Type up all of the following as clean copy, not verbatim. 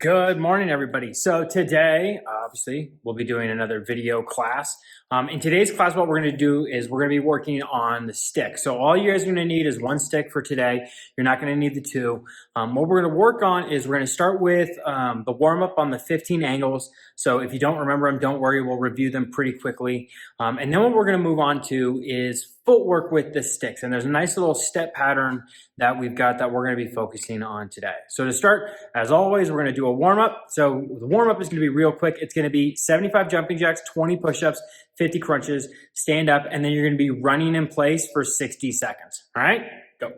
Good morning, everybody. So today, obviously, we'll be doing another video class. In today's class, what we're going to do is we're going to be working on the stick. So all you guys are going to need is one stick for today. You're not going to need the two. What we're going to work on is we're going to start with the warm-up on the 15 angles. So if you don't remember them, don't worry. We'll review them pretty quickly. And then what we're going to move on to is footwork with the sticks. And there's a nice little step pattern that we've got that we're going to be focusing on today. So to start, as always, we're going to do a warm-up. So the warm-up is going to be real quick. It's going to be 75 jumping jacks, 20 push-ups, 50 crunches, stand up, and then you're going to be running in place for 60 seconds. All right, go.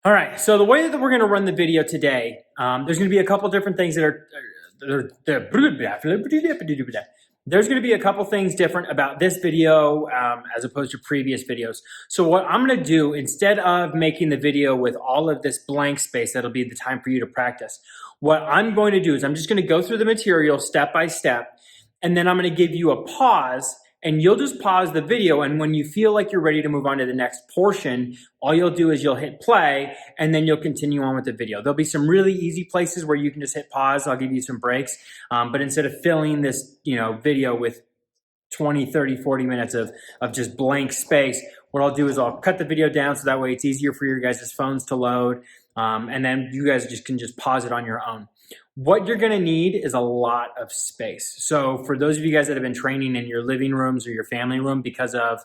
All right, so the way that we're going to run the video today, there's going to be a couple different things that are there's going to be a couple things different about this video as opposed to previous videos. So what I'm going to do, instead of making the video with all of this blank space, that'll be the time for you to practice. What I'm going to do is I'm just going to go through the material step by step, and then I'm going to give you a pause, and you'll just pause the video, and when you feel like you're ready to move on to the next portion, all you'll do is you'll hit play, and then you'll continue on with the video. There'll be some really easy places where you can just hit pause. I'll give you some breaks, but instead of filling this video with 20, 30, 40 minutes of just blank space, what I'll do is I'll cut the video down so that way it's easier for your guys' phones to load, and then you guys can just pause it on your own. What you're going to need is a lot of space. So for those of you guys that have been training in your living rooms or your family room because of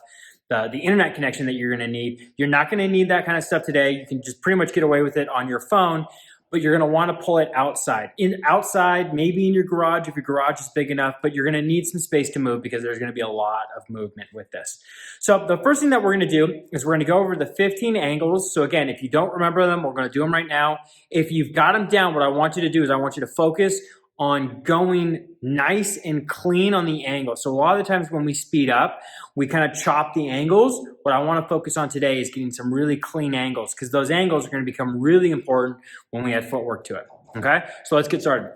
the internet connection that you're going to need, you're not going to need that kind of stuff today. You can just pretty much get away with it on your phone, but you're going to want to pull it outside. Outside, maybe in your garage if your garage is big enough, but you're going to need some space to move because there's going to be a lot of movement with this. So the first thing that we're going to do is we're going to go over the 15 angles. So again, if you don't remember them, we're going to do them right now. If you've got them down, what I want you to do is I want you to focus on going nice and clean on the angle. So a lot of the times when we speed up, we kind of chop the angles. What I want to focus on today is getting some really clean angles because those angles are going to become really important when we add footwork to it. Okay, so let's get started.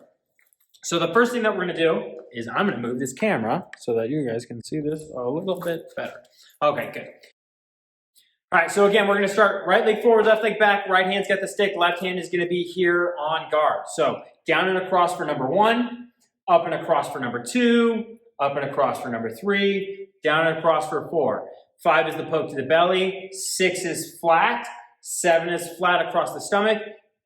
So the first thing that we're going to do is I'm going to move this camera so that you guys can see this a little bit better. Okay, good. All right, so again, we're going to start right leg forward, left leg back. Right hand's got the stick. Left hand is going to be here on guard. So down and across for number 1, up and across for number 2, up and across for number 3, down and across for 4. 5 is the poke to the belly. 6 is flat. 7 is flat across the stomach.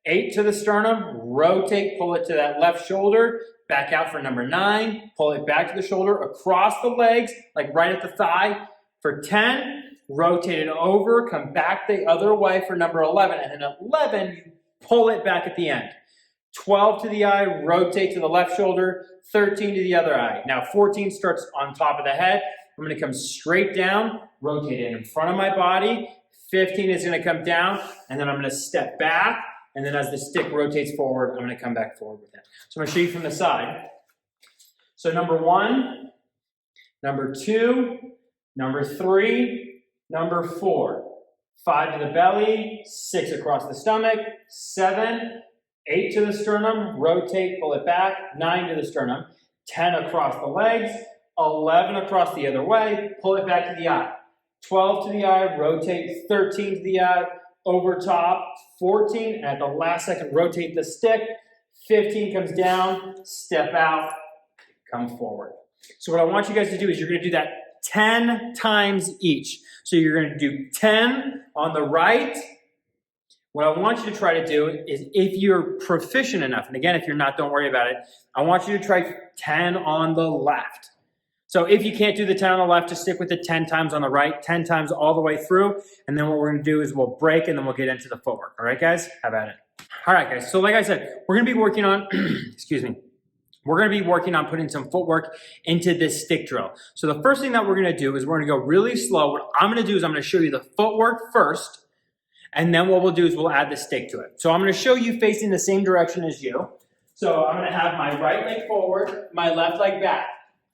8 to the sternum. Rotate, pull it to that left shoulder. Back out for number 9. Pull it back to the shoulder, across the legs, like right at the thigh. For 10, rotate it over, come back the other way for number 11. And then 11, you pull it back at the end. 12 to the eye, rotate to the left shoulder. 13 to the other eye. Now 14 starts on top of the head. I'm going to come straight down, rotate it in front of my body. 15 is going to come down, and then I'm going to step back. And then as the stick rotates forward, I'm going to come back forward with it. So I'm going to show you from the side. So number 1, number 2, number 3, number 4. 5 to the belly, 6 across the stomach, 7, 8 to the sternum, rotate, pull it back, 9 to the sternum, 10 across the legs, 11 across the other way, pull it back to the eye, 12 to the eye, rotate, 13 to the eye, over top, 14, and at the last second, rotate the stick, 15 comes down, step out, come forward. So what I want you guys to do is you're going to do that 10 times each. So you're going to do 10 on the right. What I want you to try to do is, if you're proficient enough, and again, if you're not, don't worry about it, I want you to try 10 on the left. So if you can't do the 10 on the left, just stick with the 10 times on the right, 10 times all the way through, and then what we're going to do is we'll break, and then we'll get into the footwork. All right, guys? How about it? All right, guys. So like I said, we're going to be working on, excuse me, we're going to be working on putting some footwork into this stick drill. So the first thing that we're going to do is we're going to go really slow. What I'm going to do is I'm going to show you the footwork first, and then what we'll do is we'll add the stick to it. So I'm going to show you facing the same direction as you. So I'm going to have my right leg forward, my left leg back.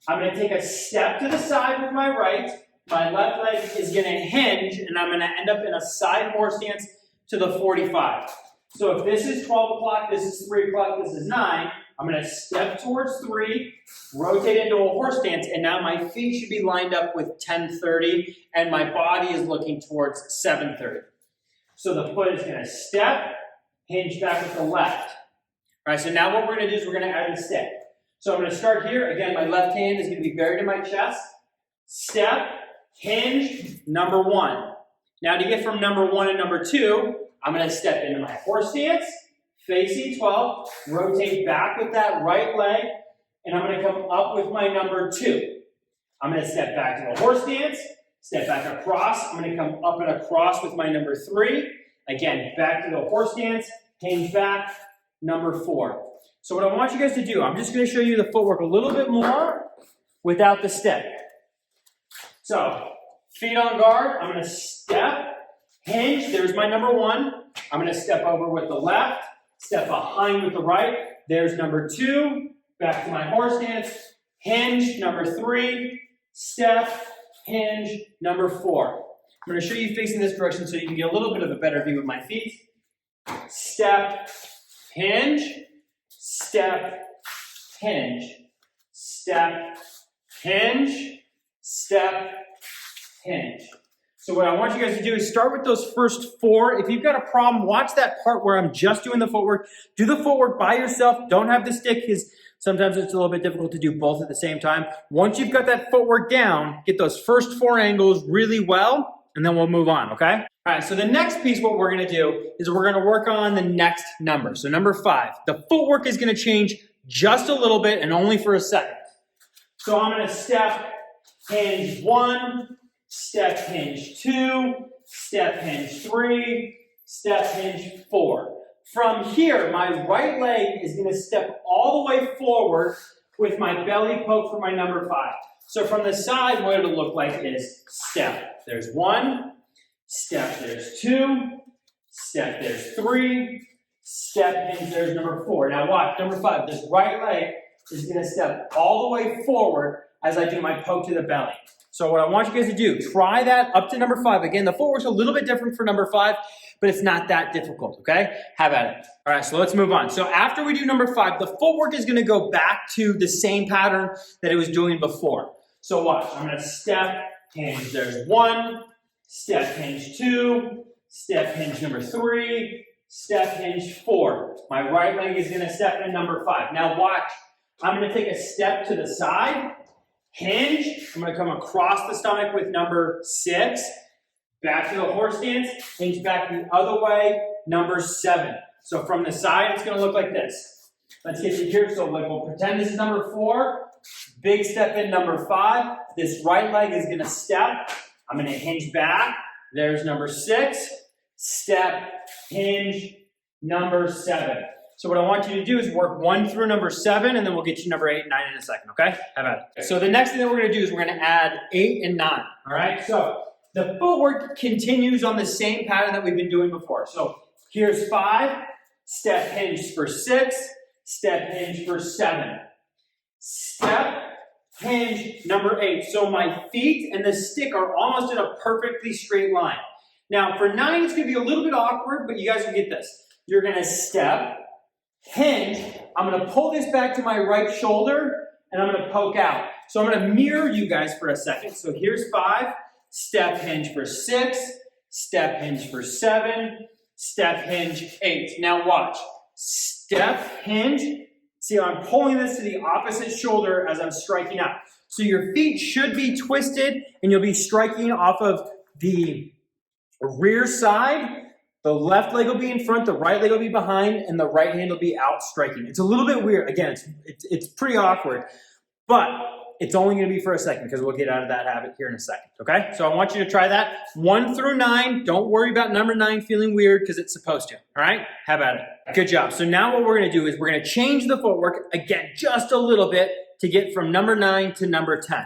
I'm going to take a step to the side with my right. My left leg is going to hinge, and I'm going to end up in a side horse stance to the 45. So if this is 12 o'clock, this is 3 o'clock, this is 9, I'm going to step towards 3, rotate into a horse stance, and now my feet should be lined up with 10:30, and my body is looking towards 7:30. So the foot is going to step, hinge back with the left. All right, so now what we're going to do is we're going to add the stick. So I'm going to start here. Again, my left hand is going to be buried in my chest. Step, hinge, number 1. Now to get from number 1 to number 2, I'm going to step into my horse stance, facing 12, rotate back with that right leg, and I'm going to come up with my number 2. I'm going to step back to the horse stance, step back across. I'm going to come up and across with my number 3. Again, back to the horse stance, hinge back, number 4. So what I want you guys to do, I'm just going to show you the footwork a little bit more without the step. So, feet on guard, I'm going to step, hinge, there's my number 1. I'm going to step over with the left, step behind with the right, there's number 2, back to my horse stance, hinge, number 3, step, hinge, number 4. I'm going to show you facing this direction so you can get a little bit of a better view of my feet. Step, hinge, step, hinge, step, hinge, step, hinge. So what I want you guys to do is start with those first 4. If you've got a problem, watch that part where I'm just doing the footwork. Do the footwork by yourself. Don't have the stick because sometimes it's a little bit difficult to do both at the same time. Once you've got that footwork down, get those first 4 angles really well, and then we'll move on, okay? All right, so the next piece, what we're gonna do is we're gonna work on the next number. So number 5, the footwork is gonna change just a little bit and only for a second. So I'm gonna step, hinge 1, step, hinge 2, step, hinge 3, step, hinge 4. From here, my right leg is gonna step all the way forward with my belly poke for my number 5. So from the side, what it'll look like is step. There's 1, step, there's 2, step, there's 3, step, hinge, there's number 4. Now watch, number 5, this right leg is going to step all the way forward as I do my poke to the belly. So what I want you guys to do, try that up to number 5. Again, the footwork's a little bit different for number 5, but it's not that difficult, okay? Have at it. All right, so let's move on. So after we do number 5, the footwork is going to go back to the same pattern that it was doing before. So watch, I'm going to step, hinge, there's 1, step, hinge 2, step, hinge number 3, step, hinge 4. My right leg is going to step in number 5. Now watch, I'm going to take a step to the side, hinge, I'm going to come across the stomach with number 6, back to the horse stance, hinge back the other way, number 7. So from the side, it's going to look like this. Let's get to here. So like we'll pretend this is number 4, big step in number 5. This right leg is going to step. I'm going to hinge back. There's number 6, step, hinge, number 7. So what I want you to do is work 1 through number 7, and then we'll get you number 8 and 9 in a second, okay? Have at it. So the next thing that we're going to do is we're going to add 8 and 9, all right? So the footwork continues on the same pattern that we've been doing before. So here's 5, step, hinge for 6, step, hinge for 7. Step, hinge, number 8. So my feet and the stick are almost in a perfectly straight line. Now for 9, it's going to be a little bit awkward, but you guys will get this. You're going to step, hinge, I'm going to pull this back to my right shoulder, and I'm going to poke out. So I'm going to mirror you guys for a second. So here's 5, step, hinge for 6, step, hinge for 7, step, hinge 8. Now watch. Step, hinge. See, I'm pulling this to the opposite shoulder as I'm striking out. So your feet should be twisted, and you'll be striking off of the rear side. The left leg will be in front, the right leg will be behind, and the right hand will be out striking. It's a little bit weird. Again, it's pretty awkward, but it's only going to be for a second because we'll get out of that habit here in a second, okay? So I want you to try that 1 through 9. Don't worry about number 9 feeling weird because it's supposed to, all right? Have at it. Good job. So now what we're going to do is we're going to change the footwork, again, just a little bit to get from number 9 to number 10.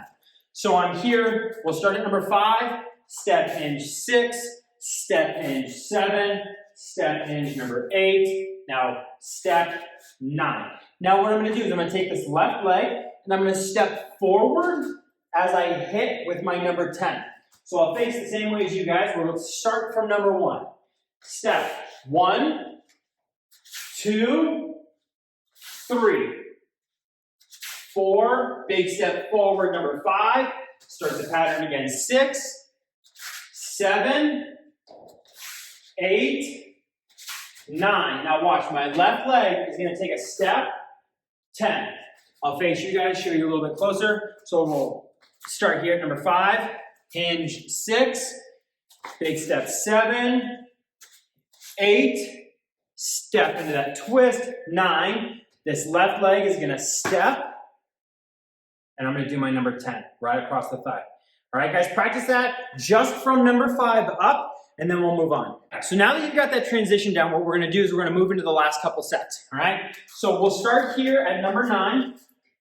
So I'm here. We'll start at number 5, step, hinge 6, step, hinge 7, step, hinge number 8, now step 9. Now what I'm going to do is I'm going to take this left leg and I'm going to step forward as I hit with my number 10. So I'll face the same way as you guys. We'll start from number 1. Step 1, 2, 3, 4, big step forward, number 5. Start the pattern again, 6, 7, 8, 9. Now watch, my left leg is gonna take a step, 10. I'll face you guys, show you a little bit closer. So we'll start here at number 5, hinge 6, big step 7, 8, step into that twist, 9. This left leg is gonna step, and I'm gonna do my number 10, right across the thigh. All right, guys, practice that just from number 5 up, and then we'll move on. So now that you've got that transition down, what we're gonna do is we're gonna move into the last couple sets, all right? So we'll start here at number 9,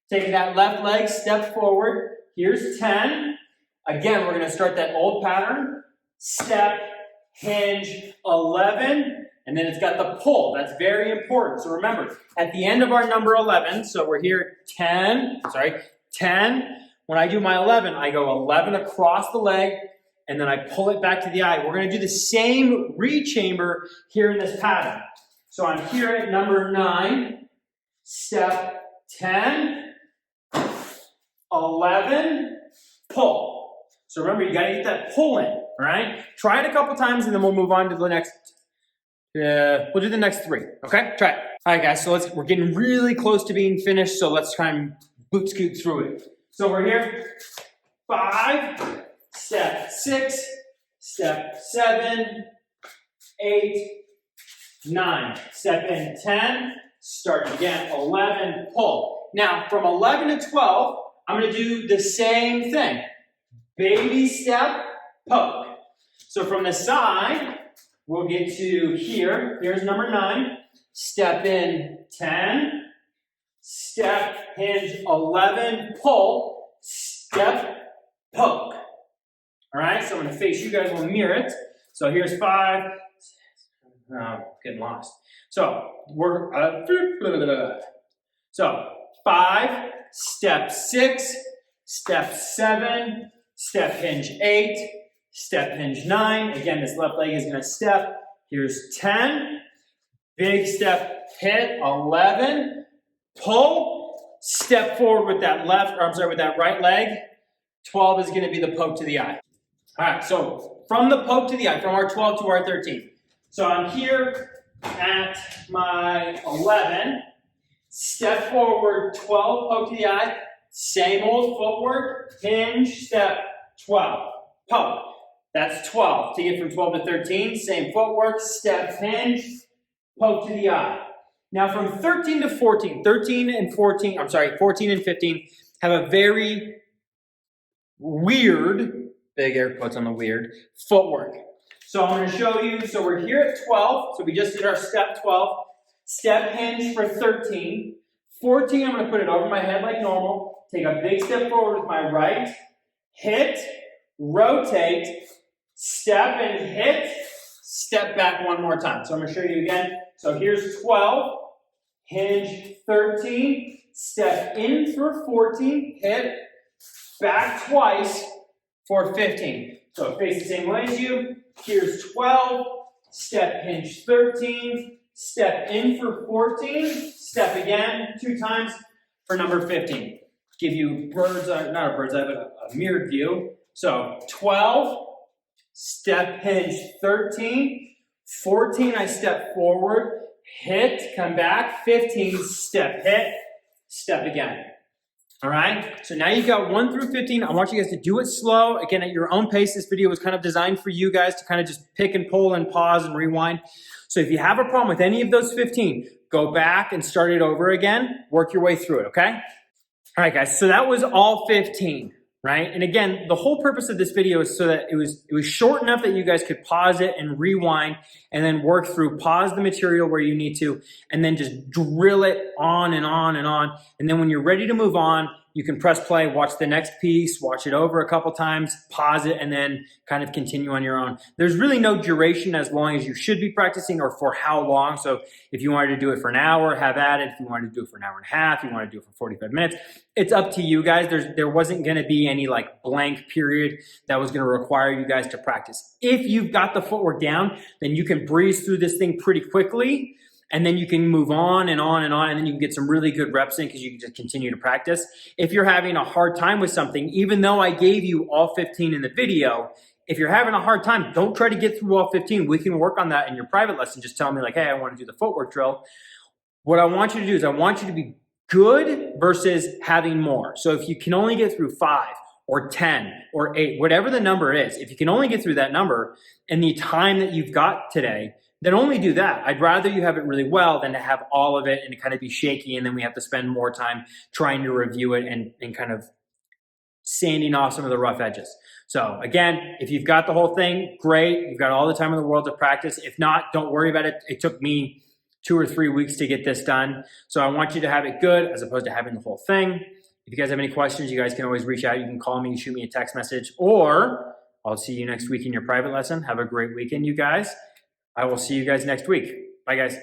taking that left leg, step forward. Here's 10. Again, we're gonna start that old pattern, step, hinge, 11, and then it's got the pull. That's very important. So remember, at the end of our number 11, so we're here 10, when I do my 11, I go 11 across the leg, and then I pull it back to the eye. We're gonna do the same rechamber here in this pattern. So I'm here at number 9, step 10, 11, pull. So remember, you gotta get that pull in, all right? Try it a couple times, and then we'll move on to the next, we'll do the next 3, okay? Try it. All right, guys, so we're getting really close to being finished, so let's try and boot scoot through it. So we're here, 5, step 6, step 7, 8, 9. Step in 10, start again, 11, pull. Now, from 11 to 12, I'm gonna do the same thing. Baby step, poke. So from the side, we'll get to here. Here's number 9. Step in 10, step, hinge 11, pull, step, poke. All right, so I'm gonna face you guys, we'll mirror it. So here's 5, getting lost. So we're, so 5, step 6, step 7, step hinge 8, step hinge 9. Again, this left leg is gonna step. Here's 10, big step, hit, 11, pull, step forward with that with that right leg. 12 is gonna be the poke to the eye. All right, so from the poke to the eye, from our 12 to our 13. So I'm here at my 11, step forward, 12, poke to the eye, same old footwork, hinge, step, 12, poke. That's 12. To get from 12 to 13, same footwork, step, hinge, poke to the eye. Now from 13 to 14, 14 and 15 have a very weird, big air quotes on the weird, footwork. So I'm going to show you, so we're here at 12, so we just did our step 12, step hinge for 13. 14, I'm going to put it over my head like normal, take a big step forward with my right, hit, rotate, step and hit, step back one more time. So I'm going to show you again. So here's 12, hinge 13, step in for 14, hit, back twice for 15. So face the same way as you. Here's 12, step hinge 13, step in for 14, step again 2 times for number 15. Give you not a bird's eye, but a mirrored view. So 12, step hinge 13, 14, I step forward, hit, come back, 15, step, hit, step again. All right, so now you've got 1 through 15. I want you guys to do it slow. Again, at your own pace. This video was kind of designed for you guys to kind of just pick and pull and pause and rewind. So if you have a problem with any of those 15, go back and start it over again. Work your way through it, okay? All right, guys, so that was all 15, right? And again, the whole purpose of this video is so that it was short enough that you guys could pause it and rewind and then work through, pause the material where you need to, and then just drill it on and on and on. And then when you're ready to move on, you can press play, watch the next piece, watch it over a couple times, pause it, and then kind of continue on your own. There's really no duration as long as you should be practicing or for how long. So if you wanted to do it for an hour, have at it. If you wanted to do it for an hour and a half, you want to do it for 45 minutes, it's up to you guys. There wasn't going to be any like blank period that was going to require you guys to practice. If you've got the footwork down, then you can breeze through this thing pretty quickly. And then you can move on and on and on, and then you can get some really good reps in because you can just continue to practice. If you're having a hard time with something, even though I gave you all 15 in the video, If you're having a hard time, don't try to get through all 15. We can work on that in your private lesson. Just tell me like, hey, I want to do the footwork drill. What I want you to do is I want you to be good versus having more. So if you can only get through 5 or 10 or 8, whatever the number is, if you can only get through that number in the time that you've got today, then only do that. I'd rather you have it really well than to have all of it and kind of be shaky, and then we have to spend more time trying to review it and kind of sanding off some of the rough edges. So again, if you've got the whole thing, great. You've got all the time in the world to practice. If not, don't worry about it. It took me 2 or 3 weeks to get this done. So I want you to have it good as opposed to having the whole thing. If you guys have any questions, you guys can always reach out. You can call me, shoot me a text message, or I'll see you next week in your private lesson. Have a great weekend, you guys. I will see you guys next week. Bye, guys.